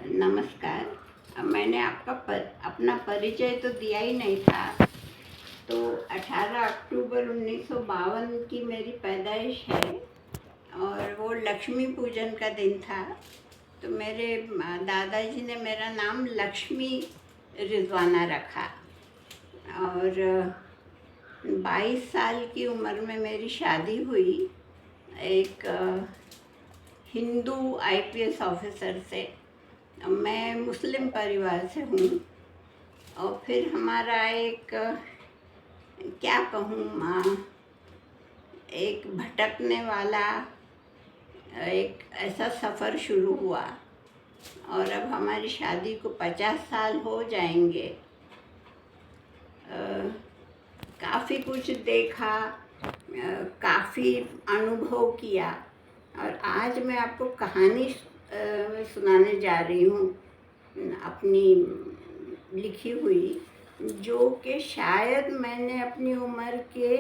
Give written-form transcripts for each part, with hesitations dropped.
नमस्कार। मैंने अपना परिचय तो दिया ही नहीं था। तो 18 अक्टूबर 1952 की मेरी पैदाइश है और वो लक्ष्मी पूजन का दिन था। तो मेरे दादाजी ने मेरा नाम लक्ष्मी रिजवाना रखा और 22 साल की उम्र में मेरी शादी हुई एक हिंदू आईपीएस ऑफिसर से। मैं मुस्लिम परिवार से हूँ और फिर हमारा एक क्या कहूँ एक भटकने वाला एक ऐसा सफ़र शुरू हुआ और अब हमारी शादी को 50 साल हो जाएंगे। काफ़ी कुछ देखा, काफ़ी अनुभव किया और आज मैं आपको कहानी सुनाने जा रही हूँ अपनी लिखी हुई, जो कि शायद मैंने अपनी उम्र के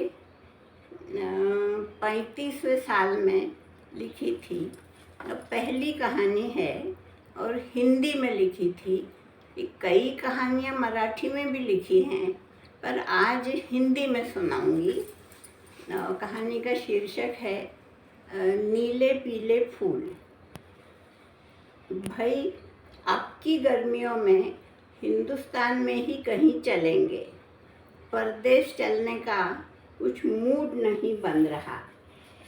35वें साल में लिखी थी। पहली कहानी है और हिंदी में लिखी थी। कई कहानियाँ मराठी में भी लिखी हैं पर आज हिंदी में सुनाऊंगी। कहानी का शीर्षक है नीले पीले फूल। भाई, अब की गर्मियों में हिंदुस्तान में ही कहीं चलेंगे। परदेश चलने का कुछ मूड नहीं बन रहा।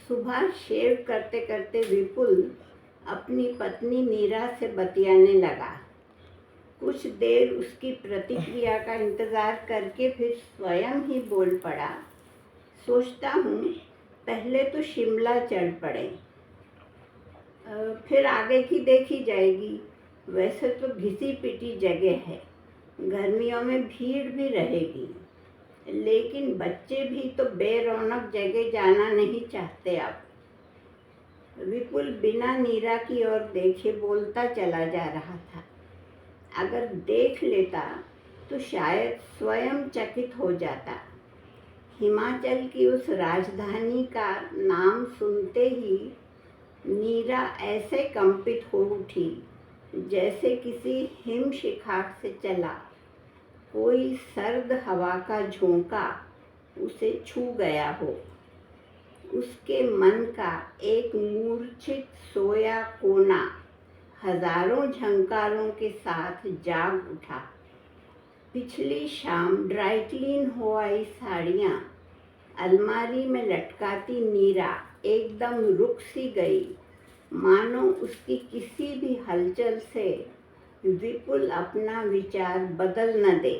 सुबह शेव करते करते विपुल अपनी पत्नी नीरा से बतियाने लगा। कुछ देर उसकी प्रतिक्रिया का इंतज़ार करके फिर स्वयं ही बोल पड़ा। सोचता हूँ पहले तो शिमला चढ़ पड़े, फिर आगे की देखी जाएगी। वैसे तो घिसी पिटी जगह है, गर्मियों में भीड़ भी रहेगी, लेकिन बच्चे भी तो बेरौनक जगह जाना नहीं चाहते। अब विपुल बिना नीरा की ओर देखे बोलता चला जा रहा था। अगर देख लेता तो शायद स्वयं चकित हो जाता। हिमाचल की उस राजधानी का नाम सुनते ही नीरा ऐसे कंपित हो उठी जैसे किसी हिमशिखा से चला कोई सर्द हवा का झोंका उसे छू गया हो। उसके मन का एक मूर्छित सोया कोना हजारों झंकारों के साथ जाग उठा। पिछली शाम ड्राई क्लीन हो आई साड़ियाँ अलमारी में लटकाती नीरा एकदम रुक सी गई, मानो उसकी किसी भी हलचल से विपुल अपना विचार बदल न दे।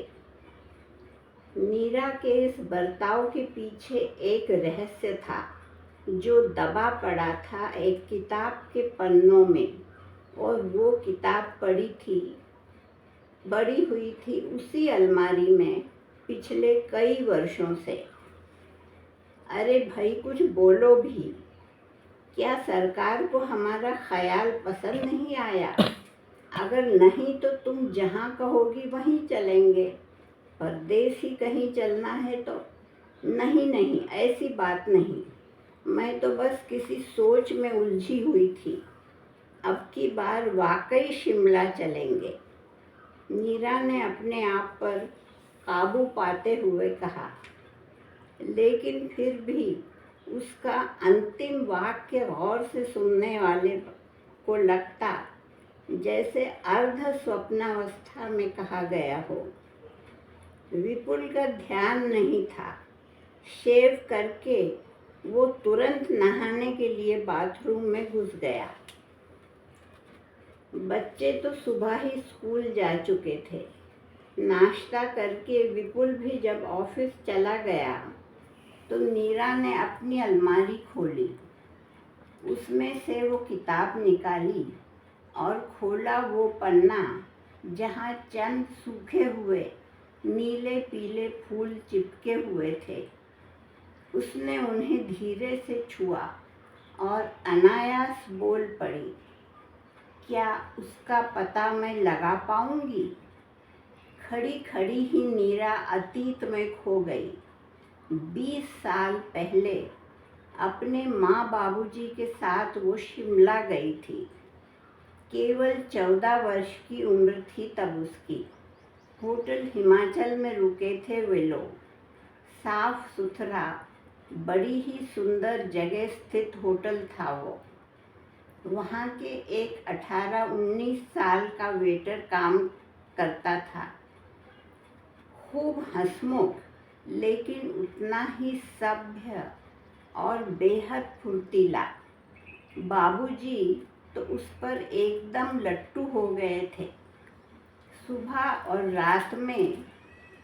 नीरा के इस बर्ताव के पीछे एक रहस्य था जो दबा पड़ा था एक किताब के पन्नों में, और वो किताब बड़ी हुई थी उसी अलमारी में पिछले कई वर्षों से। अरे भाई, कुछ बोलो भी। क्या सरकार को हमारा ख्याल पसंद नहीं आया? अगर नहीं तो तुम जहाँ कहोगी वहीं चलेंगे। परदेश ही कहीं चलना है तो? नहीं, ऐसी बात नहीं। मैं तो बस किसी सोच में उलझी हुई थी। अब की बार वाकई शिमला चलेंगे, नीरा ने अपने आप पर काबू पाते हुए कहा। लेकिन फिर भी उसका अंतिम वाक्य गौर से सुनने वाले को लगता जैसे अर्ध स्वप्नावस्था में कहा गया हो। विपुल का ध्यान नहीं था। शेव करके वो तुरंत नहाने के लिए बाथरूम में घुस गया। बच्चे तो सुबह ही स्कूल जा चुके थे। नाश्ता करके विपुल भी जब ऑफिस चला गया तो नीरा ने अपनी अलमारी खोली, उसमें से वो किताब निकाली और खोला वो पन्ना जहाँ चंद सूखे हुए नीले पीले फूल चिपके हुए थे। उसने उन्हें धीरे से छुआ और अनायास बोल पड़ी, क्या उसका पता मैं लगा पाऊंगी? खड़ी खड़ी ही नीरा अतीत में खो गई। 20 साल पहले अपने माँ बाबूजी के साथ वो शिमला गई थी। केवल 14 वर्ष की उम्र थी तब उसकी। होटल हिमाचल में रुके थे वे लोग। साफ सुथरा, बड़ी ही सुंदर जगह स्थित होटल था वो। वहाँ के एक 18-19 साल का वेटर काम करता था। खूब हंसमुख, लेकिन उतना ही सभ्य और बेहद फुर्तीला। बाबूजी तो उस पर एकदम लट्टू हो गए थे। सुबह और रात में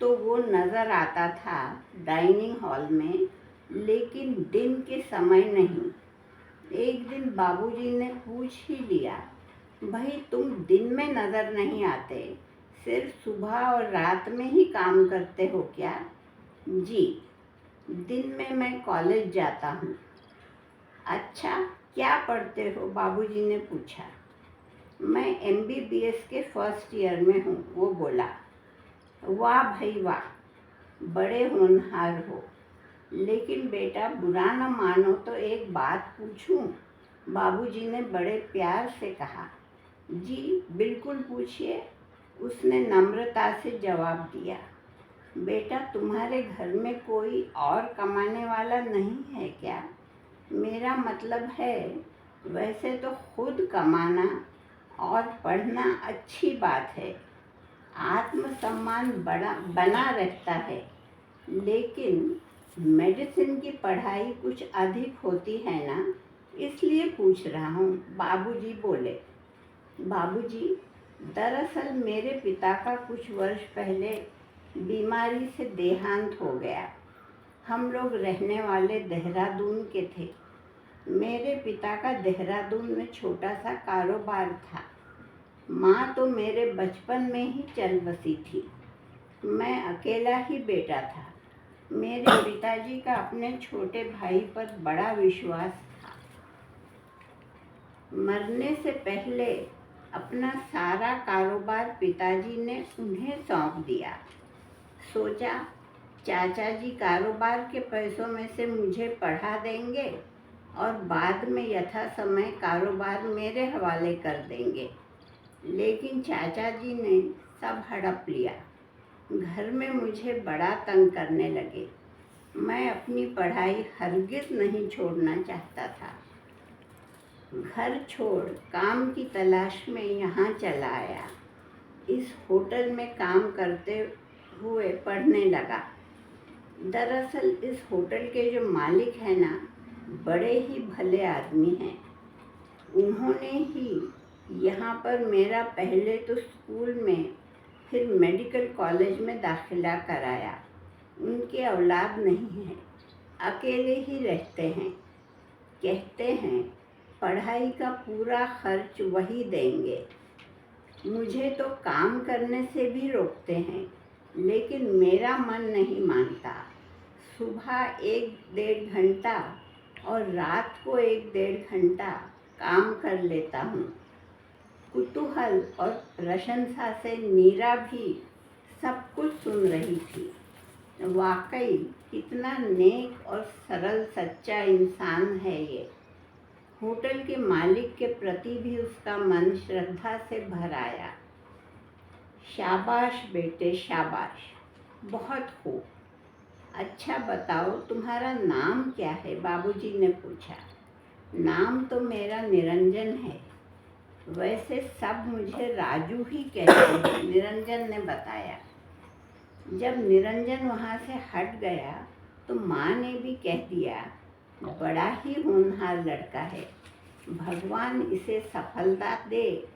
तो वो नज़र आता था डाइनिंग हॉल में, लेकिन दिन के समय नहीं। एक दिन बाबूजी ने पूछ ही लिया, भाई तुम दिन में नज़र नहीं आते, सिर्फ सुबह और रात में ही काम करते हो क्या? जी, दिन में मैं कॉलेज जाता हूँ। अच्छा, क्या पढ़ते हो? बाबूजी ने पूछा। मैं MBBS के फर्स्ट ईयर में हूँ, वो बोला। वाह भाई वाह, बड़े होनहार हो। लेकिन बेटा बुरा न मानो तो एक बात पूछूं? बाबूजी ने बड़े प्यार से कहा। जी बिल्कुल पूछिए, उसने नम्रता से जवाब दिया। बेटा तुम्हारे घर में कोई और कमाने वाला नहीं है क्या? मेरा मतलब है, वैसे तो खुद कमाना और पढ़ना अच्छी बात है, आत्मसम्मान बना रहता है, लेकिन मेडिसिन की पढ़ाई कुछ अधिक होती है ना, इसलिए पूछ रहा हूँ, बाबूजी बोले। बाबूजी, दरअसल मेरे पिता का कुछ वर्ष पहले बीमारी से देहांत हो गया। हम लोग रहने वाले देहरादून के थे। मेरे पिता का देहरादून में छोटा सा कारोबार था। माँ तो मेरे बचपन में ही चल बसी थी। मैं अकेला ही बेटा था। मेरे पिताजी का अपने छोटे भाई पर बड़ा विश्वास था। मरने से पहले अपना सारा कारोबार पिताजी ने उन्हें सौंप दिया। सोचा चाचा जी कारोबार के पैसों में से मुझे पढ़ा देंगे और बाद में यथा समय कारोबार मेरे हवाले कर देंगे। लेकिन चाचा जी ने सब हड़प लिया। घर में मुझे बड़ा तंग करने लगे। मैं अपनी पढ़ाई हरगिज़ नहीं छोड़ना चाहता था। घर छोड़ काम की तलाश में यहाँ चला आया। इस होटल में काम करते हुए पढ़ने लगा। दरअसल इस होटल के जो मालिक हैं ना, बड़े ही भले आदमी हैं। उन्होंने ही यहाँ पर मेरा पहले तो स्कूल में, फिर मेडिकल कॉलेज में दाखिला कराया। उनके औलाद नहीं है, अकेले ही रहते हैं। कहते हैं पढ़ाई का पूरा खर्च वही देंगे। मुझे तो काम करने से भी रोकते हैं, लेकिन मेरा मन नहीं मानता। सुबह 1-1.5 घंटा और रात को 1-1.5 घंटा काम कर लेता हूँ। कुतूहल और प्रशंसा से मीरा भी सब कुछ सुन रही थी। वाकई कितना नेक और सरल सच्चा इंसान है ये। होटल के मालिक के प्रति भी उसका मन श्रद्धा से भर आया। शाबाश बेटे शाबाश, बहुत खूब। अच्छा बताओ तुम्हारा नाम क्या है? बाबूजी ने पूछा। नाम तो मेरा निरंजन है। वैसे सब मुझे राजू ही कहते हैं, निरंजन ने बताया। जब निरंजन वहाँ से हट गया तो माँ ने भी कह दिया, बड़ा ही होनहार लड़का है, भगवान इसे सफलता दे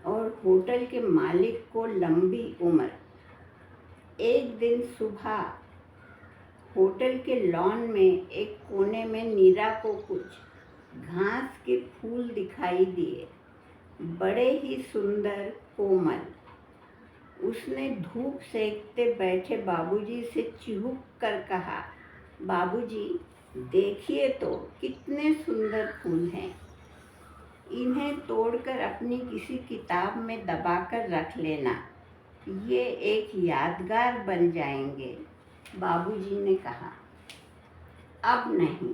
और होटल के मालिक को लंबी उम्र। एक दिन सुबह होटल के लॉन में एक कोने में नीरा को कुछ घास के फूल दिखाई दिए, बड़े ही सुंदर कोमल। उसने धूप सेकते बैठे बाबूजी से चिहुक कर कहा, बाबूजी देखिए तो कितने सुंदर फूल हैं। इन्हें तोड़कर अपनी किसी किताब में दबाकर रख लेना, ये एक यादगार बन जाएंगे। बाबूजी ने कहा, अब नहीं,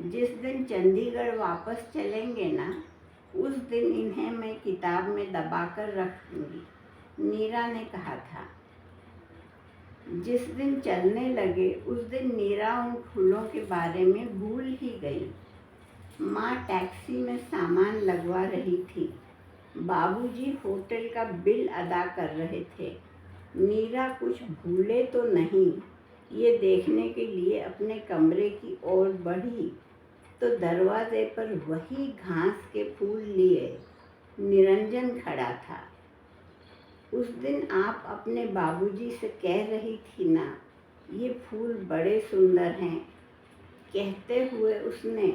जिस दिन चंडीगढ़ वापस चलेंगे ना, उस दिन इन्हें मैं किताब में दबाकर रख दूंगी, नीरा ने कहा था। जिस दिन चलने लगे उस दिन नीरा उन फूलों के बारे में भूल ही गई। माँ टैक्सी में सामान लगवा रही थी, बाबूजी होटल का बिल अदा कर रहे थे। नीरा कुछ भूले तो नहीं, ये देखने के लिए अपने कमरे की ओर बढ़ी तो दरवाजे पर वही घास के फूल लिए निरंजन खड़ा था। उस दिन आप अपने बाबूजी से कह रही थी ना, ये फूल बड़े सुंदर हैं। कहते हुए उसने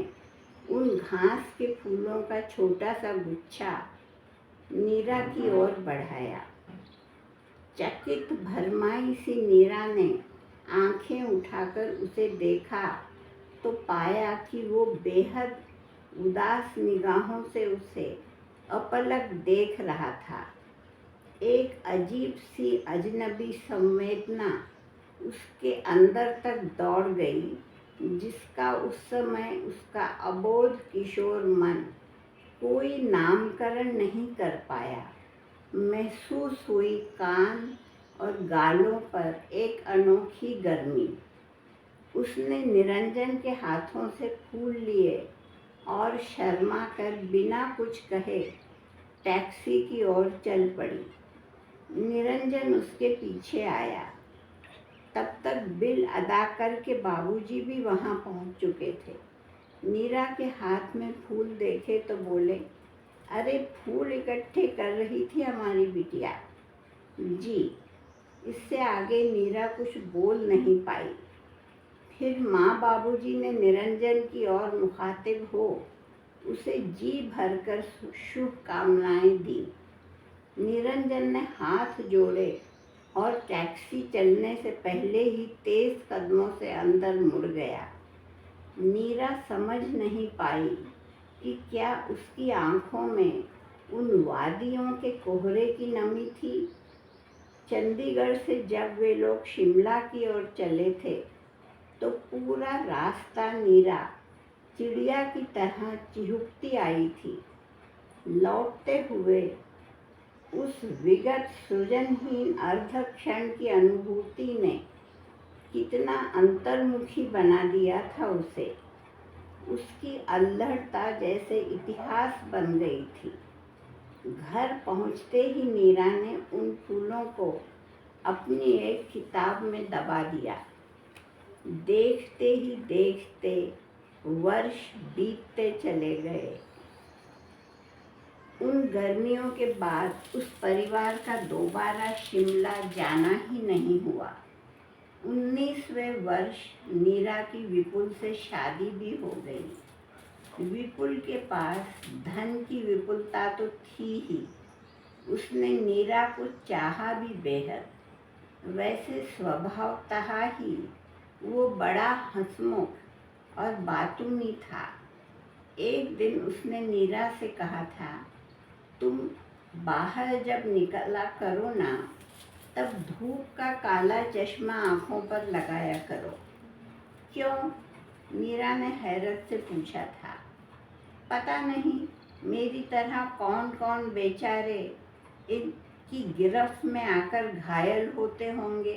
उन घास के फूलों का छोटा सा गुच्छा नीरा की ओर बढ़ाया। चकित भरमाई सी नीरा ने आंखें उठाकर उसे देखा तो पाया कि वो बेहद उदास निगाहों से उसे अपलक देख रहा था। एक अजीब सी अजनबी संवेदना उसके अंदर तक दौड़ गई, जिसका उस समय उसका अबोध किशोर मन कोई नामकरण नहीं कर पाया। महसूस हुई कान और गालों पर एक अनोखी गर्मी। उसने निरंजन के हाथों से फूल लिए और शर्मा कर बिना कुछ कहे टैक्सी की ओर चल पड़ी। निरंजन उसके पीछे आया। तब तक बिल अदा करके बाबूजी भी वहाँ पहुँच चुके थे। नीरा के हाथ में फूल देखे तो बोले, अरे फूल इकट्ठे कर रही थी हमारी बिटिया। जी। इससे आगे नीरा कुछ बोल नहीं पाई। फिर माँ बाबूजी ने निरंजन की ओर मुखातिब हो उसे जी भरकर शुभकामनाएं दी। निरंजन ने हाथ जोड़े और टैक्सी चलने से पहले ही तेज कदमों से अंदर मुड़ गया। नीरा समझ नहीं पाई कि क्या उसकी आंखों में उन वादियों के कोहरे की नमी थी। चंडीगढ़ से जब वे लोग शिमला की ओर चले थे तो पूरा रास्ता नीरा चिड़िया की तरह चिहुकती आई थी। लौटते हुए उस विगत सृजनहीन अर्धक्षण की अनुभूति ने कितना अंतर्मुखी बना दिया था उसे। उसकी अल्हड़ता जैसे इतिहास बन गई थी। घर पहुंचते ही नीरा ने उन फूलों को अपनी एक किताब में दबा दिया। देखते ही देखते वर्ष बीतते चले गए। उन गर्मियों के बाद उस परिवार का दोबारा शिमला जाना ही नहीं हुआ। 19वें वर्ष नीरा की विपुल से शादी भी हो गई। विपुल के पास धन की विपुलता तो थी ही, उसने नीरा को चाहा भी बेहद। वैसे स्वभावतः ही वो बड़ा हंसमुख और बातूनी था। एक दिन उसने नीरा से कहा था, तुम बाहर जब निकला करो ना, तब धूप का काला चश्मा आँखों पर लगाया करो। क्यों? नीरा ने हैरत से पूछा था। पता नहीं, मेरी तरह कौन कौन बेचारे इनकी गिरफ्त में आकर घायल होते होंगे,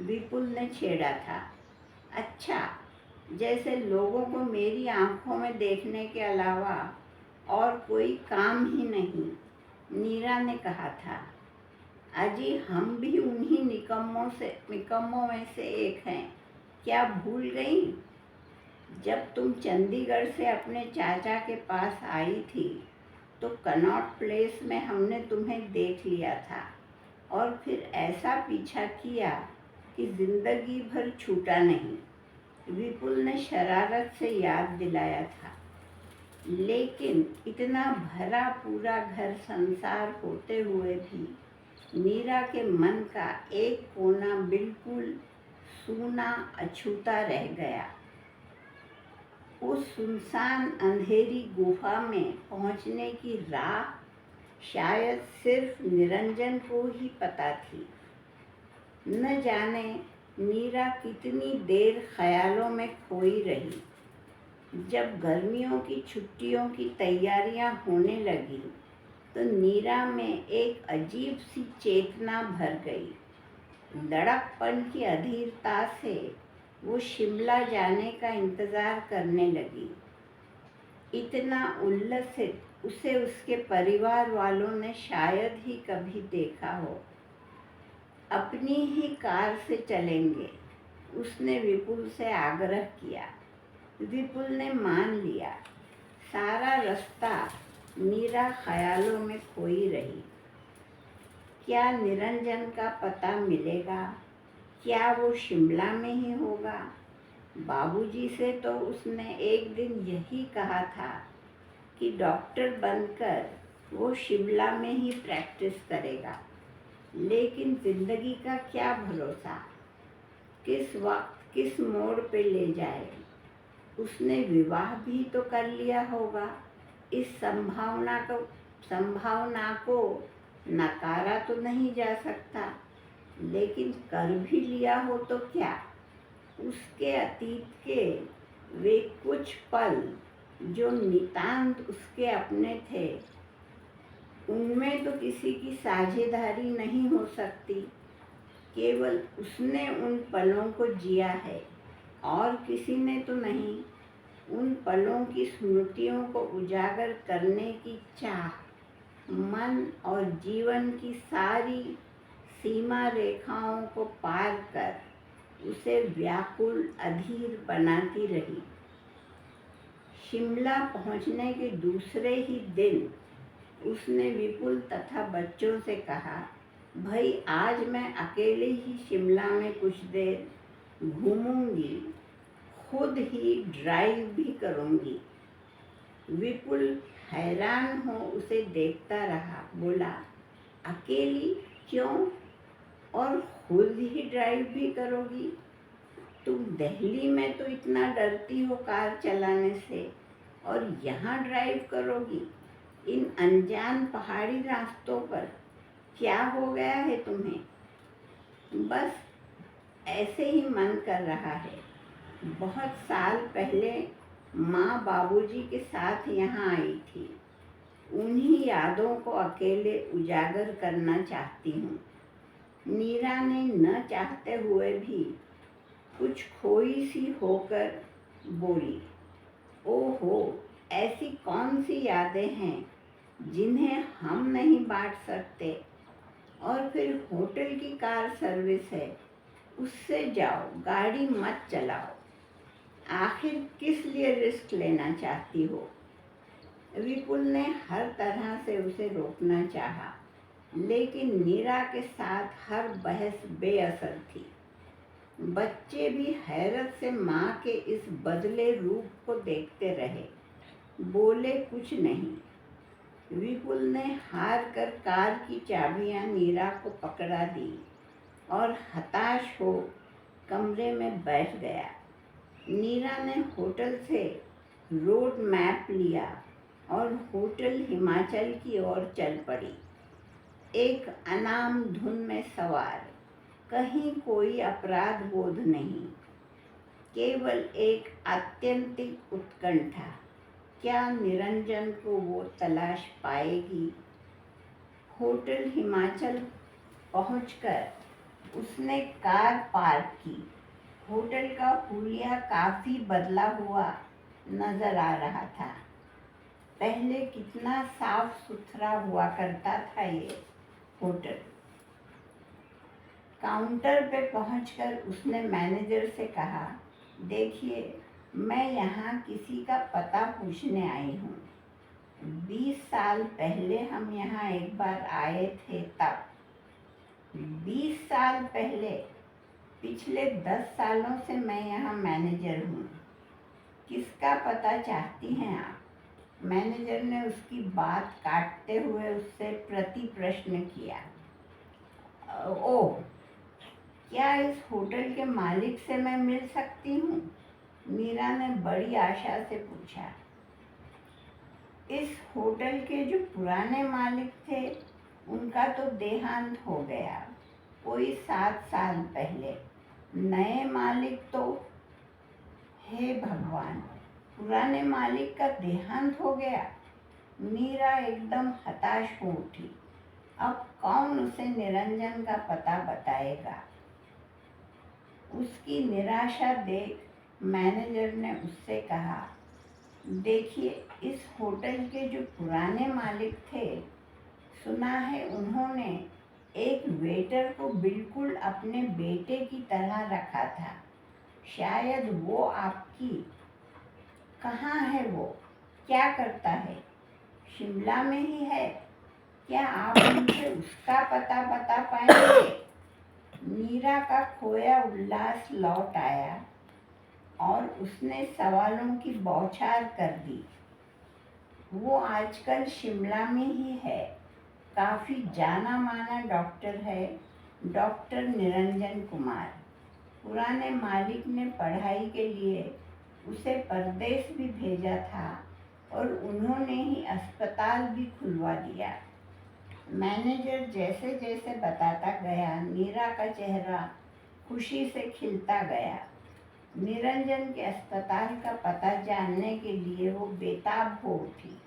विपुल ने छेड़ा था। अच्छा, जैसे लोगों को मेरी आंखों में देखने के अलावा और कोई काम ही नहीं, नीरा ने कहा था। अजी, हम भी उन्हीं निकम्मों में से एक हैं, क्या भूल गई? जब तुम चंडीगढ़ से अपने चाचा के पास आई थी तो कनॉट प्लेस में हमने तुम्हें देख लिया था और फिर ऐसा पीछा किया कि जिंदगी भर छूटा नहीं, विपुल ने शरारत से याद दिलाया था। लेकिन इतना भरा पूरा घर संसार होते हुए भी मीरा के मन का एक कोना बिल्कुल सूना अछूता रह गया। उस सुनसान अंधेरी गुफा में पहुंचने की राह शायद सिर्फ निरंजन को ही पता थी। न जाने मीरा कितनी देर ख्यालों में खोई रही। जब गर्मियों की छुट्टियों की तैयारियां होने लगी तो नीरा में एक अजीब सी चेतना भर गई। लड़कपन की अधीरता से वो शिमला जाने का इंतज़ार करने लगी। इतना उल्लसित उसे उसके परिवार वालों ने शायद ही कभी देखा हो। अपनी ही कार से चलेंगे, उसने विपुल से आग्रह किया। विपुल ने मान लिया। सारा रास्ता नीरा ख्यालों में खोई रही। क्या निरंजन का पता मिलेगा? क्या वो शिमला में ही होगा? बाबूजी से तो उसने एक दिन यही कहा था कि डॉक्टर बनकर वो शिमला में ही प्रैक्टिस करेगा, लेकिन ज़िंदगी का क्या भरोसा, किस वक्त किस मोड़ पे ले जाए। उसने विवाह भी तो कर लिया होगा। इस संभावना को नकारा तो नहीं जा सकता, लेकिन कर भी लिया हो तो क्या। उसके अतीत के वे कुछ पल जो नितांत उसके अपने थे, उनमें तो किसी की साझेदारी नहीं हो सकती। केवल उसने उन पलों को जिया है और किसी ने तो नहीं। उन पलों की स्मृतियों को उजागर करने की चाह मन और जीवन की सारी सीमा रेखाओं को पार कर उसे व्याकुल अधीर बनाती रही। शिमला पहुंचने के दूसरे ही दिन उसने विपुल तथा बच्चों से कहा, भाई आज मैं अकेले ही शिमला में कुछ देर घूमूंगी, खुद ही ड्राइव भी करूंगी। विपुल हैरान हो उसे देखता रहा। बोला, अकेली क्यों और खुद ही ड्राइव भी करोगी? तुम दिल्ली में तो इतना डरती हो कार चलाने से, और यहाँ ड्राइव करोगी इन अनजान पहाड़ी रास्तों पर? क्या हो गया है तुम्हें? बस ऐसे ही मन कर रहा है। बहुत साल पहले माँ बाबूजी के साथ यहाँ आई थी। उन्हीं यादों को अकेले उजागर करना चाहती हूँ। नीरा ने न चाहते हुए भी कुछ खोई सी होकर बोली। ओहो, ऐसी कौन सी यादें हैं जिन्हें हम नहीं बांट सकते? और फिर होटल की कार सर्विस है, उससे जाओ, गाड़ी मत चलाओ। आखिर किस लिए रिस्क लेना चाहती हो? विपुल ने हर तरह से उसे रोकना चाहा, लेकिन नीरा के साथ हर बहस बेअसर थी। बच्चे भी हैरत से माँ के इस बदले रूप को देखते रहे, बोले कुछ नहीं। विपुल ने हार कर कार की चाबियां नीरा को पकड़ा दी और हताश हो कमरे में बैठ गया। नीरा ने होटल से रोड मैप लिया और होटल हिमाचल की ओर चल पड़ी। एक अनाम धुन में सवार, कहीं कोई अपराध बोध नहीं, केवल एक आत्यंतिक उत्कंठा। क्या निरंजन को वो तलाश पाएगी? होटल हिमाचल पहुंचकर उसने कार पार्क की। होटल का हुलिया काफ़ी बदला हुआ नज़र आ रहा था। पहले कितना साफ सुथरा हुआ करता था ये होटल। काउंटर पे पहुंचकर उसने मैनेजर से कहा, देखिए, मैं यहाँ किसी का पता पूछने आई हूँ। 20 साल पहले हम यहाँ एक बार आए थे तब। 20 साल पहले? पिछले 10 सालों से मैं यहाँ मैनेजर हूँ। किसका पता चाहती हैं आप? मैनेजर ने उसकी बात काटते हुए उससे प्रति प्रश्न किया। ओह, क्या इस होटल के मालिक से मैं मिल सकती हूँ? मीरा ने बड़ी आशा से पूछा। इस होटल के जो पुराने मालिक थे, उनका तो देहांत हो गया कोई 7 साल पहले। नए मालिक तो, हे भगवान, पुराने मालिक का देहांत हो गया। मीरा एकदम हताश हो उठी। अब कौन उसे निरंजन का पता बताएगा? उसकी निराशा देख मैनेजर ने उससे कहा, देखिए, इस होटल के जो पुराने मालिक थे, सुना है उन्होंने एक वेटर को बिल्कुल अपने बेटे की तरह रखा था। शायद वो आपकी। कहाँ है वो? क्या करता है? शिमला में ही है। क्या आप मुझे उसका पता बता पाएंगे? मीरा का खोया उल्लास लौट आया और उसने सवालों की बौछार कर दी। वो आजकल शिमला में ही है। काफ़ी जाना माना डॉक्टर है, डॉक्टर निरंजन कुमार। पुराने मालिक ने पढ़ाई के लिए उसे परदेश भी भेजा था और उन्होंने ही अस्पताल भी खुलवा दिया। मैनेजर जैसे जैसे बताता गया, मीरा का चेहरा खुशी से खिलता गया। निरंजन के अस्पताल का पता जानने के लिए वो बेताब हो उठी।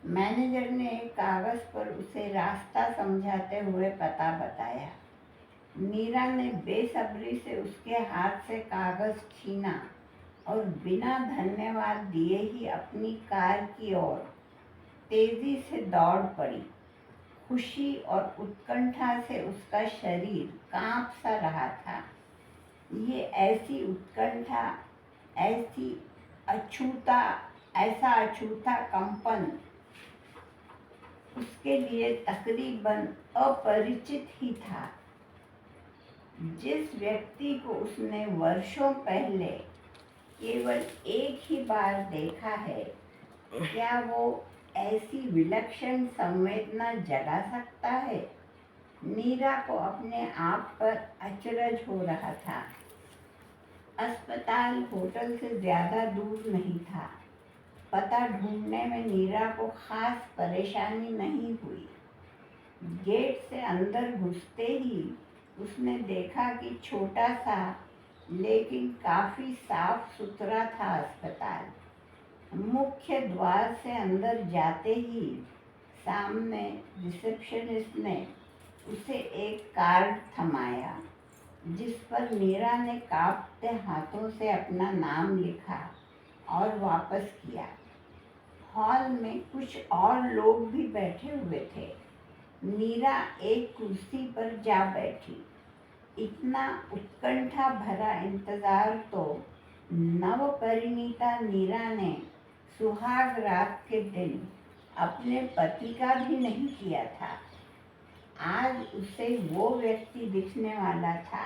मैनेजर ने एक कागज़ पर उसे रास्ता समझाते हुए पता बताया। मीरा ने बेसब्री से उसके हाथ से कागज़ छीना और बिना धन्यवाद दिए ही अपनी कार की ओर तेजी से दौड़ पड़ी। खुशी और उत्कंठा से उसका शरीर कांप सा रहा था। ये ऐसी उत्कंठा, ऐसा अछूता कंपन उसके लिए तकरीबन अपरिचित ही था। जिस व्यक्ति को उसने वर्षों पहले केवल एक ही बार देखा है, क्या वो ऐसी विलक्षण संवेदना जगा सकता है? मीरा को अपने आप पर अचरज हो रहा था। अस्पताल होटल से ज़्यादा दूर नहीं था। पता ढूंढने में मीरा को खास परेशानी नहीं हुई। गेट से अंदर घुसते ही उसने देखा कि छोटा सा लेकिन काफ़ी साफ सुथरा था अस्पताल। मुख्य द्वार से अंदर जाते ही सामने रिसेप्शनिस्ट ने उसे एक कार्ड थमाया, जिस पर मीरा ने कांपते हाथों से अपना नाम लिखा और वापस किया। हॉल में कुछ और लोग भी बैठे हुए थे। मीरा एक कुर्सी पर जा बैठी। इतना उत्कंठा भरा इंतजार तो नवपरिणीता मीरा ने सुहाग रात के दिन अपने पति का भी नहीं किया था। आज उसे वो व्यक्ति दिखने वाला था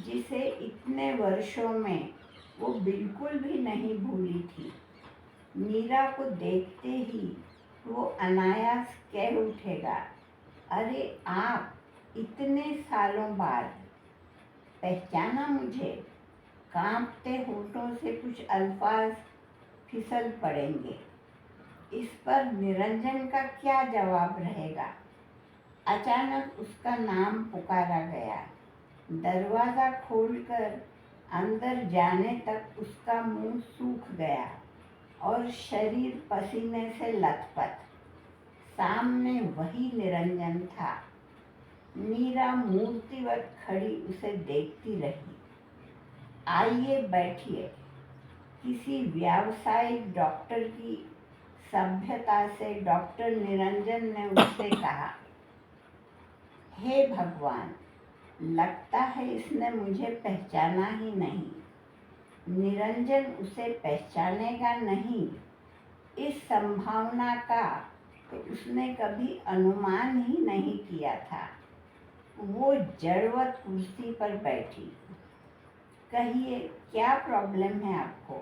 जिसे इतने वर्षों में वो बिल्कुल भी नहीं भूली थी। मीरा को देखते ही वो अनायास कह उठेगा, अरे आप इतने सालों बाद पहचाना मुझे? कांपते होठों से कुछ अल्फाज फिसल पड़ेंगे। इस पर निरंजन का क्या जवाब रहेगा? अचानक उसका नाम पुकारा गया। दरवाज़ा खोलकर अंदर जाने तक उसका मुंह सूख गया और शरीर पसीने से लथपथ। सामने वही निरंजन था। मीरा मूर्तिवत खड़ी उसे देखती रही। आइए बैठिए। किसी व्यावसायिक डॉक्टर की सभ्यता से डॉक्टर निरंजन ने उससे कहा, हे भगवान, लगता है इसने मुझे पहचाना ही नहीं। निरंजन उसे पहचानेगा नहीं, इस संभावना का तो उसने कभी अनुमान ही नहीं किया था। वो जड़वत कुर्सी पर बैठी। कहिए, क्या प्रॉब्लम है आपको?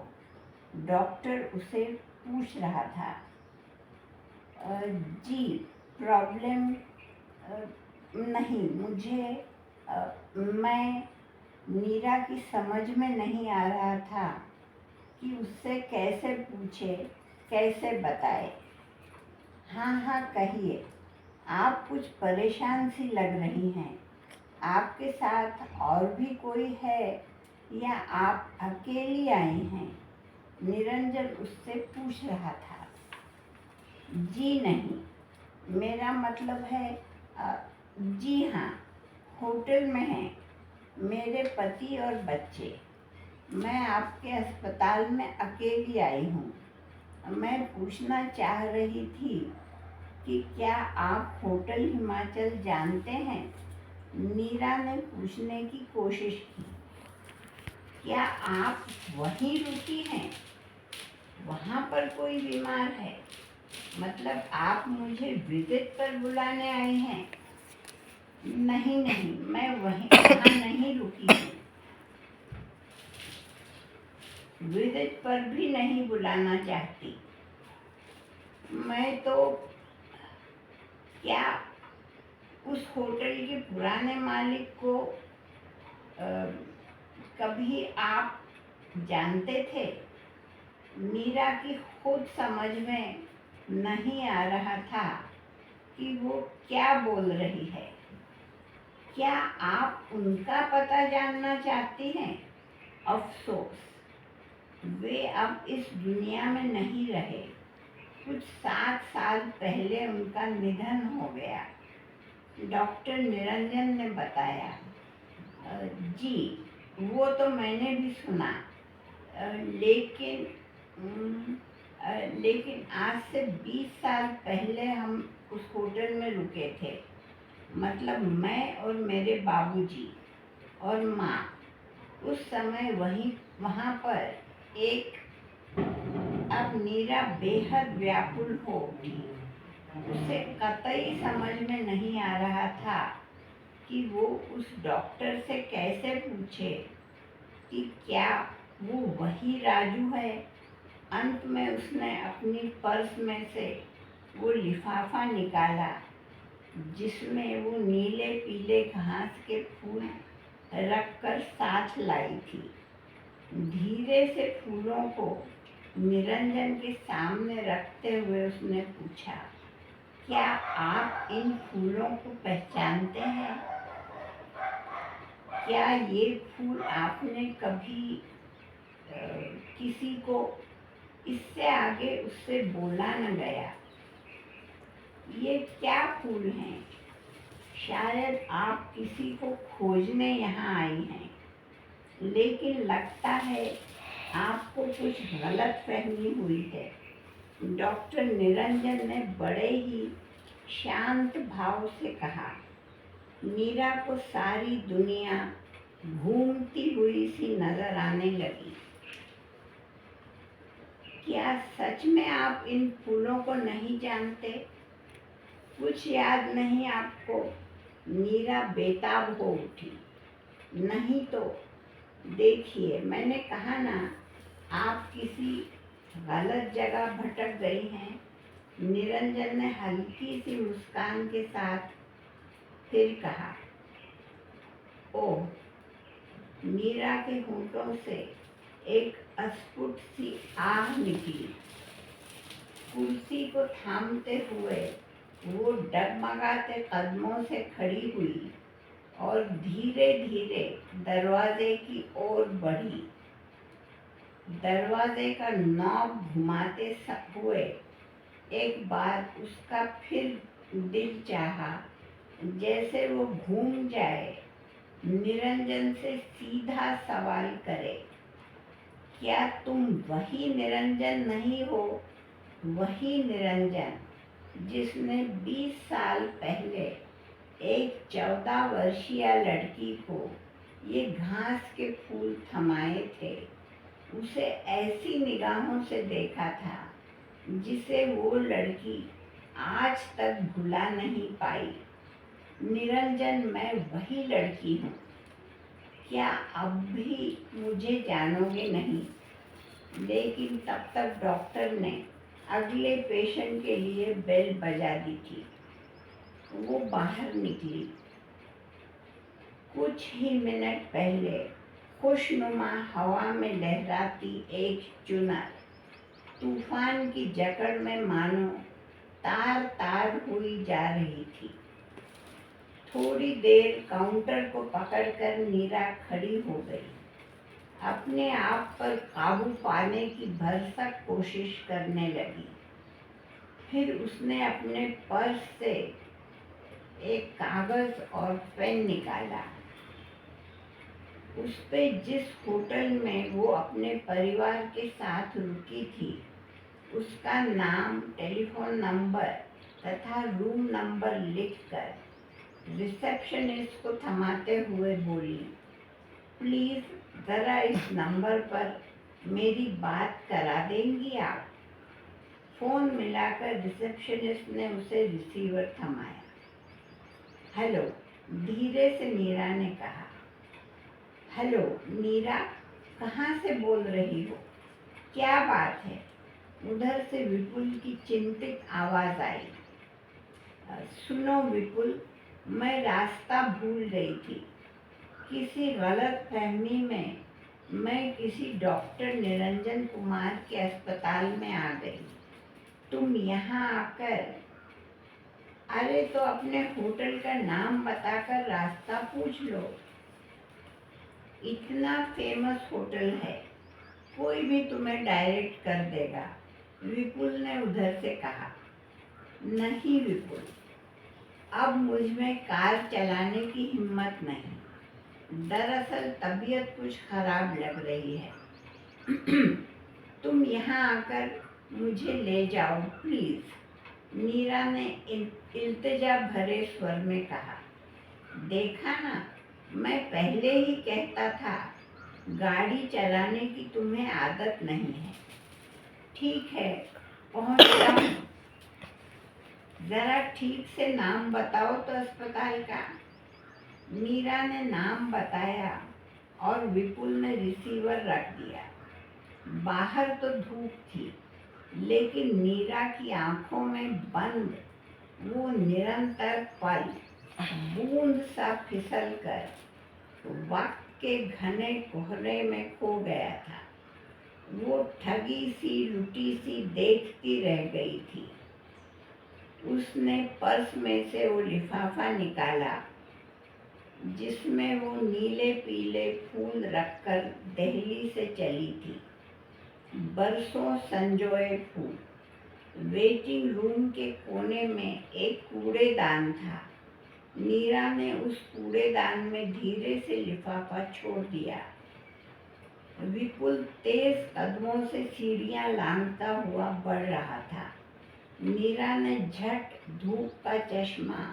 डॉक्टर उसे पूछ रहा था। जी, प्रॉब्लम नहीं, मुझे मैं मीरा की समझ में नहीं आ रहा था कि उससे कैसे पूछे, कैसे बताए। हाँ हाँ, कहिए, आप कुछ परेशान सी लग रही हैं। आपके साथ और भी कोई है या आप अकेली आई हैं? निरंजन उससे पूछ रहा था। जी नहीं, मेरा मतलब है जी हाँ, होटल में हैं मेरे पति और बच्चे। मैं आपके अस्पताल में अकेली आई हूँ। मैं पूछना चाह रही थी कि क्या आप होटल हिमाचल जानते हैं? नीरा ने पूछने की कोशिश की। क्या आप वहीं रुकी हैं? वहाँ पर कोई बीमार है? मतलब आप मुझे विजिट पर बुलाने आई हैं? नहीं नहीं, मैं वहाँ नहीं रुकी हूँ। विजिट पर भी नहीं बुलाना चाहती। मैं तो क्या उस होटल के पुराने मालिक को कभी आप जानते थे? मीरा की खुद समझ में नहीं आ रहा था कि वो क्या बोल रही है। क्या आप उनका पता जानना चाहती हैं? अफसोस, वे अब इस दुनिया में नहीं रहे। कुछ 7 साल पहले उनका निधन हो गया, डॉक्टर निरंजन ने बताया। जी, वो तो मैंने भी सुना। लेकिन लेकिन आज से 20 साल पहले हम उस होटल में रुके थे। मतलब मैं और मेरे बाबूजी और माँ उस समय वहाँ पर एक। अब नीरा बेहद व्याकुल हो उठी। उसे कतई समझ में नहीं आ रहा था कि वो उस डॉक्टर से कैसे पूछे कि क्या वो वही राजू है। अंत में उसने अपनी पर्स में से वो लिफाफा निकाला जिसमें वो नीले पीले घास के फूल रखकर साथ लाई थी। धीरे से फूलों को निरंजन के सामने रखते हुए उसने पूछा, क्या आप इन फूलों को पहचानते हैं? क्या ये फूल आपने कभी किसी को? इससे आगे उससे बोला न गया। ये क्या फूल हैं? शायद आप किसी को खोजने यहाँ आई हैं, लेकिन लगता है आपको कुछ गलतफहमी हुई है। डॉक्टर निरंजन ने बड़े ही शांत भाव से कहा। मीरा को सारी दुनिया घूमती हुई सी नजर आने लगी। क्या सच में आप इन फूलों को नहीं जानते? कुछ याद नहीं आपको? मीरा बेताब हो उठी। नहीं तो देखिए, मैंने कहा ना, आप किसी गलत जगह भटक गई हैं। निरंजन ने हल्की सी मुस्कान के साथ फिर कहा। ओह, मीरा के होठों से एक अस्फुट सी आह निकली। कुर्सी को थामते हुए वो डगमगाते कदमों से खड़ी हुई और धीरे धीरे दरवाजे की ओर बढ़ी। दरवाजे का नॉब घुमाते हुए एक बार उसका फिर दिल चाहा जैसे वो घूम जाए, निरंजन से सीधा सवाल करे, क्या तुम वही निरंजन नहीं हो? वही निरंजन जिसने 20 साल पहले एक 14 वर्षीय लड़की को ये घास के फूल थमाए थे। उसे ऐसी निगाहों से देखा था जिसे वो लड़की आज तक भुला नहीं पाई। निरंजन, मैं वही लड़की हूँ। क्या अब भी मुझे जानोगे नहीं? लेकिन तब तक डॉक्टर ने अगले पेशेंट के लिए बेल बजा दी थी। वो बाहर निकली। कुछ ही मिनट पहले खुशनुमा हवा में लहराती एक चुनर तूफान की जकड़ में मानो तार तार हुई जा रही थी। थोड़ी देर काउंटर को पकड़कर नीरा खड़ी हो गई। अपने आप पर काबू पाने की भरसक कोशिश करने लगी। फिर उसने अपने पर्स से एक कागज और पेन निकाला। उस पे जिस होटल में वो अपने परिवार के साथ रुकी थी उसका नाम, टेलीफोन नंबर तथा रूम नंबर लिखकर रिसेप्शनिस्ट को थमाते हुए बोली, प्लीज जरा इस नंबर पर मेरी बात करा देंगी आप? फोन मिलाकर रिसेप्शनिस्ट ने उसे रिसीवर थमाया। हेलो, धीरे से नीरा ने कहा। हेलो नीरा, कहाँ से बोल रही हो? क्या बात है? उधर से विपुल की चिंतित आवाज आई। सुनो विपुल, मैं रास्ता भूल गई थी। किसी गलत फहमी में मैं किसी डॉक्टर निरंजन कुमार के अस्पताल में आ गई। तुम यहाँ आकर, अरे तो अपने होटल का नाम बताकर रास्ता पूछ लो। इतना फेमस होटल है, कोई भी तुम्हें डायरेक्ट कर देगा, विपुल ने उधर से कहा। नहीं विपुल, अब मुझ में कार चलाने की हिम्मत नहीं। दरअसल तबीयत कुछ खराब लग रही है। तुम यहाँ आकर मुझे ले जाओ प्लीज, नीरा ने इल्तिजा भरे स्वर में कहा। देखा ना, मैं पहले ही कहता था, गाड़ी चलाने की तुम्हें आदत नहीं है। ठीक है, पहुँच जाओ। जरा ठीक से नाम बताओ तो अस्पताल का। मीरा ने नाम बताया और विपुल ने रिसीवर रख दिया। बाहर तो धूप थी, लेकिन मीरा की आंखों में बंद वो निरंतर पल बूंद सा फिसल कर वक्त के घने कोहरे में खो गया था। वो ठगी सी लुटी सी देखती रह गई थी। उसने पर्स में से वो लिफाफा निकाला जिसमें वो नीले पीले फूल रखकर दिल्ली से चली थी। बरसों संजोए फूल। वेटिंग रूम के कोने में एक कूड़ेदान था। नीरा ने उस कूड़ेदान में धीरे से लिफाफा छोड़ दिया। विपुल तेज कदमों से सीढ़ियां लांघता हुआ बढ़ रहा था। नीरा ने झट धूप का चश्मा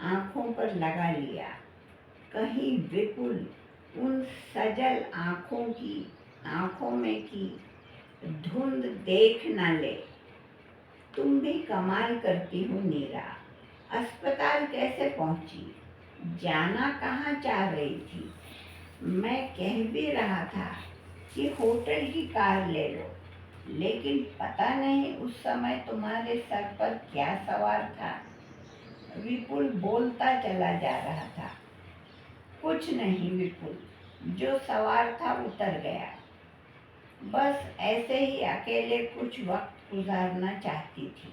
आंखों पर लगा लिया, कहीं विपुल उन सजल आंखों में की धुंध देख न ले। तुम भी कमाल करती हो नीरा, अस्पताल कैसे पहुंची? जाना कहाँ चाह रही थी? मैं कह भी रहा था कि होटल की कार ले लो, लेकिन पता नहीं उस समय तुम्हारे सर पर क्या सवार था। विपुल बोलता चला जा रहा था। कुछ नहीं विपुल, जो सवार था उतर गया। बस ऐसे ही अकेले कुछ वक्त गुजारना चाहती थी।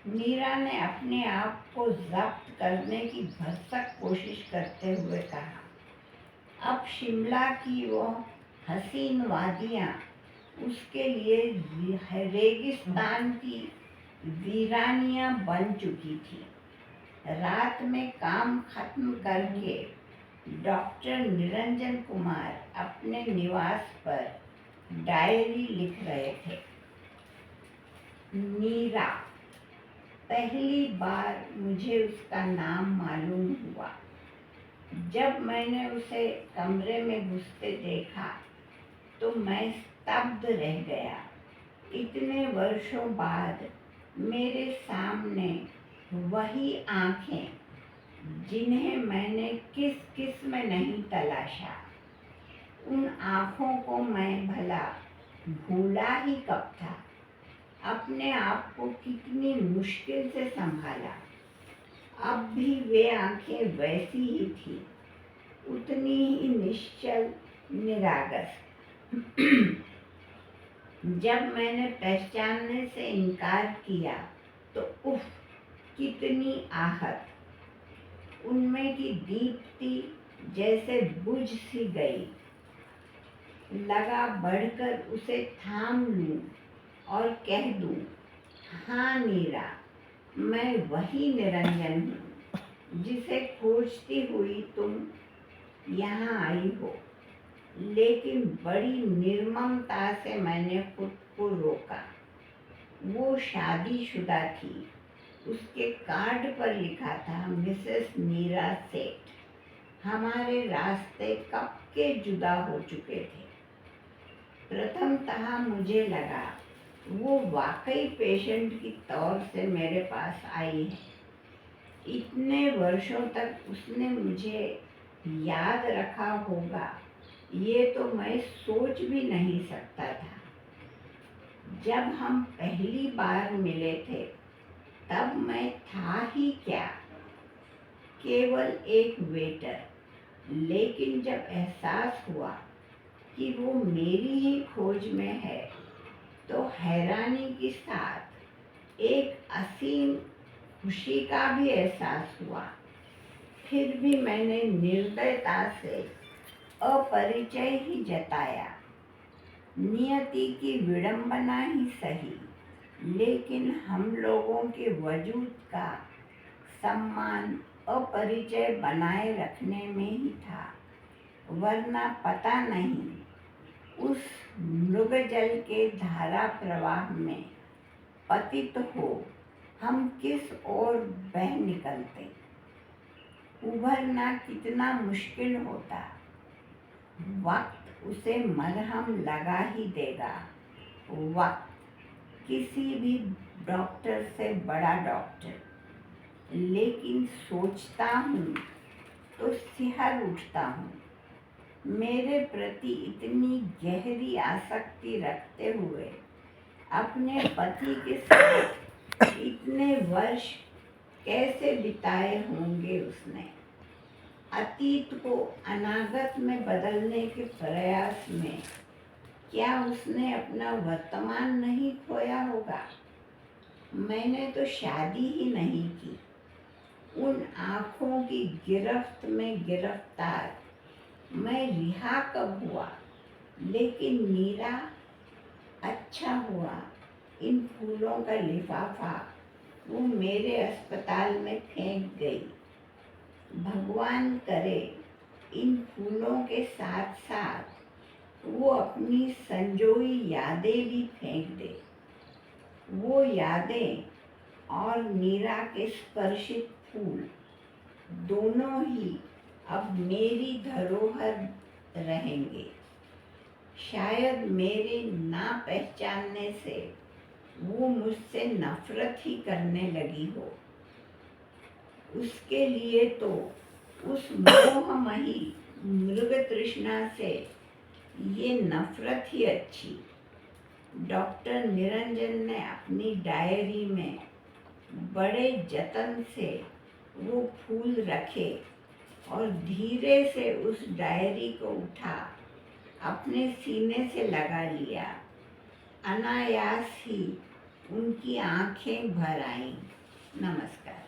मीरा ने अपने आप को जब्त करने की भरसक कोशिश करते हुए कहा। अब शिमला की वो हसीन वादियाँ उसके लिए रेगिस्तान की वीरानियाँ बन चुकी थी। रात में काम खत्म करके डॉक्टर निरंजन कुमार अपने निवास पर डायरी लिख रहे थे। नीरा, पहली बार मुझे उसका नाम मालूम हुआ। जब मैंने उसे कमरे में घुसते देखा तो मैं स्तब्ध रह गया। इतने वर्षों बाद मेरे सामने वही आंखें जिन्हें मैंने किस किस में नहीं तलाशा। उन आँखों को मैं भला भूला ही कब था। अपने आप को कितनी मुश्किल से संभाला। अब भी वे आँखें वैसी ही थी, उतनी ही निश्चल निरागस। जब मैंने पहचानने से इनकार किया तो उफ, कितनी आहत। उनमें की दीप्ति जैसे बुझ सी गई। लगा बढ़कर उसे थाम लूं और कह दूं, हाँ नीरा, मैं वही निरंजन हूँ जिसे खोजती हुई तुम यहाँ आई हो। लेकिन बड़ी निर्ममता से मैंने खुद को रोका। वो शादीशुदा थी। उसके कार्ड पर लिखा था, मिसेस नीरा सेठ। हमारे रास्ते कब के जुदा हो चुके थे। प्रथमतः मुझे लगा वो वाकई पेशेंट की तौर से मेरे पास आई है। इतने वर्षों तक उसने मुझे याद रखा होगा, ये तो मैं सोच भी नहीं सकता था। जब हम पहली बार मिले थे तब मैं था ही क्या, केवल एक वेटर। लेकिन जब एहसास हुआ कि वो मेरी ही खोज में है तो हैरानी के साथ एक असीम खुशी का भी एहसास हुआ। फिर भी मैंने निर्दयता से अपरिचय ही जताया। नियति की विडंबना ही सही, लेकिन हम लोगों के वजूद का सम्मान अपरिचय बनाए रखने में ही था। वरना पता नहीं उस मृगजल के धारा प्रवाह में पतित हो हम किस ओर बह निकलते। उभरना कितना मुश्किल होता। वक्त उसे मरहम लगा ही देगा। वक्त किसी भी डॉक्टर से बड़ा डॉक्टर। लेकिन सोचता हूँ तो सिहर उठता हूँ। मेरे प्रति इतनी गहरी आसक्ति रखते हुए अपने पति के साथ इतने वर्ष कैसे बिताए होंगे उसने। अतीत को अनागत में बदलने के प्रयास में क्या उसने अपना वर्तमान नहीं खोया होगा। मैंने तो शादी ही नहीं की। उन आँखों की गिरफ्त में गिरफ्तार मैं रिहा कब हुआ। लेकिन नीरा, अच्छा हुआ इन फूलों का लिफाफा वो मेरे अस्पताल में फेंक गई। भगवान करे इन फूलों के साथ साथ वो अपनी संजोई यादें भी फेंक दे। वो यादें और नीरा के स्पर्शित फूल दोनों ही अब मेरी धरोहर रहेंगे। शायद मेरे ना पहचानने से वो मुझसे नफरत ही करने लगी हो। उसके लिए तो उस मोहमयी मृग तृष्णा से ये नफरत ही अच्छी। डॉक्टर निरंजन ने अपनी डायरी में बड़े जतन से वो फूल रखे और धीरे से उस डायरी को उठा अपने सीने से लगा लिया। अनायास ही उनकी आंखें भर आईं। नमस्कार।